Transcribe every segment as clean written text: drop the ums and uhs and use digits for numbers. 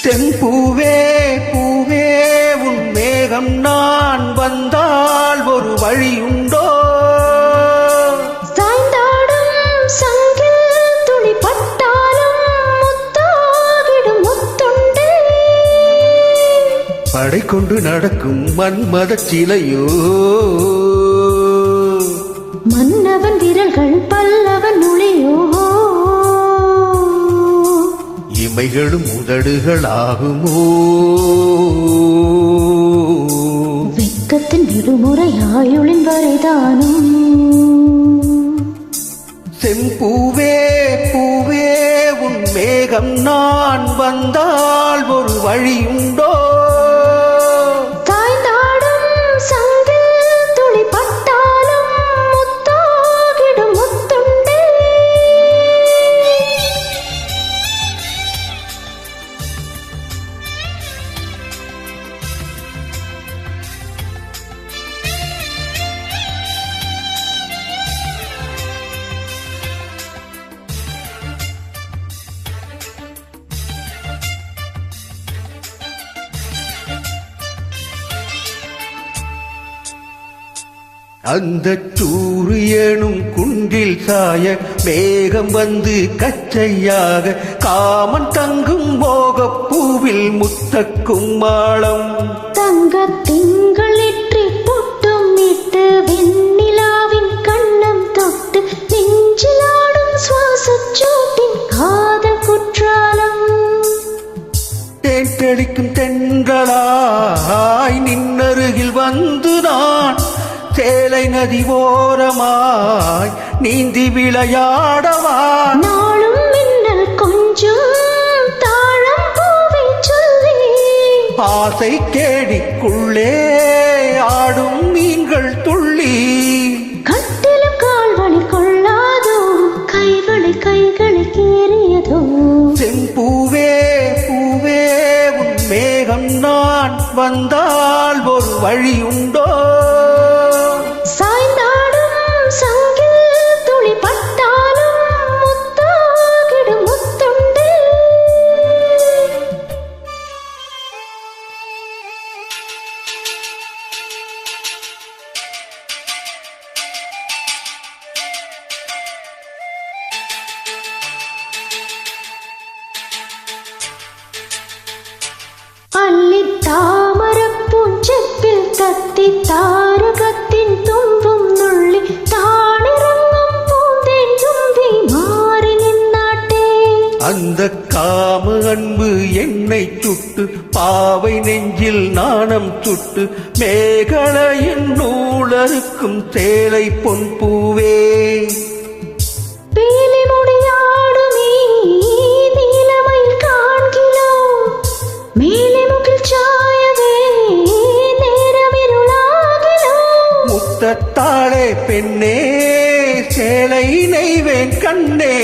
செம்பூவே பூவே உன் மேகம் நான் வந்தால் ஒரு வழியுண்டோ? சாய்ந்தாடும் சங்கில் துளி பட்டாலும் முத்தாகிடும் முத்துண்டே. படை கொண்டு நடக்கும் மன்மத சிலையோ? மன்னவன் விரல்கள் பல்லவன் நுழையோ? இமைகளும் உதடுகளாகுமோ? வெட்கத்தின் விடுமுறை ஆயுளின் வரைதானும். செம்பூவே பூவே உன் மேகம் நான் வந்தால் ஒரு வழியுண்டோ? அந்த சூரியனும் குன்றில் சாய மேகம் வந்து கச்சையாக காமன் தங்கும் போக பூவில் முத்தக்கும் மாளம். தங்க திங்களிட்டு பொட்டும் இட்டு வெண்ணிலாவின் கண்ணம் தொட்டு நெஞ்சிலாடும் சுவாசச்சூட்டின் காதல் குற்றாலம். தேட்டடிக்கும் தென்றலாய் நின்னருகில் வந்து நான் சேலை நதி ஓரமாய் நீந்தி விளையாடவா? நாளும் மின்னல் கொஞ்சம் தாழம் பூவை சொல்லி ஆசை கேடிக்குள்ளே ஆடும் மீன்கள் துள்ளி. கட்டிலும் கால்வழி கொள்ளாதோ கைகளை கேறியதோ? செம்பூவே பூவே உன் மேகம் நான் வந்தால் ஒரு வழியுண்டோ? சாய்ந்தாடும் சங்கில் துளி பட்டாலும் முத்தாகிடும் முத்துண்டே. அள்ளி தாமரப்பூஞ்செப்பில் தத்தி தாரகத்தின் தும்பும் நுள்ளி தானிறங்கும் பூந்தேன் தும்பி மாறி நின்னாட்டே. அந்த காம அன்பு என்னை சுட்டு பாவை நெஞ்சில் நாணம் சுட்டு மேகலையின் நூலறுக்கும் சேலை பொன் பூவே. பீலி முடியாடுமே நீலமயில் காண்கிலோ? மேலே முகில் சாயவே நேரமிருளாகிலோ? முத்தத்தாளே பெண்ணே சேலை நெய்வேன் கண்ணே.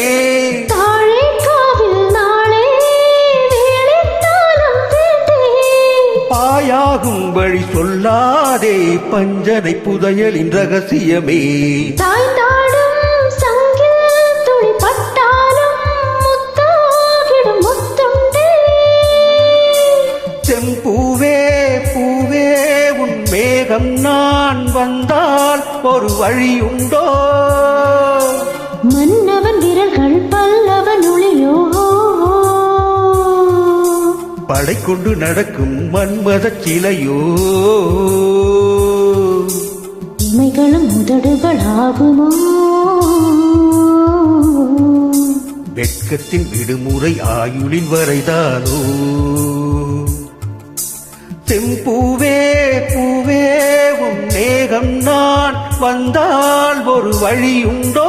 தாழே காவில் நாளே வேளைத்தாளம் வேண்டே. பாயாகும் வழி சொல்லாதே பஞ்சனை புதையலின் ரகசியமே. சாய்ந்தாடும் சங்கில் துளி பட்டாலும் முத்தாகிடும் முத்துண்டே. செம்பூவே பூவே உன் மேகம் நான் வந்தால் ஒரு வழியுண்டோ? மன்னவன் விரல்கள் பல்லவன் நுழையோ? படை கொண்டு நடக்கும் மன்மத சிலையோ? இமைகளும் உதடுகளாகுமோ? வெட்கத்தின் விடுமுறை ஆயுளின் வரைதானோ? செம்பூவே பூவே உன் மேகம் நான் வந்தால் ஒரு வழியுண்டோ?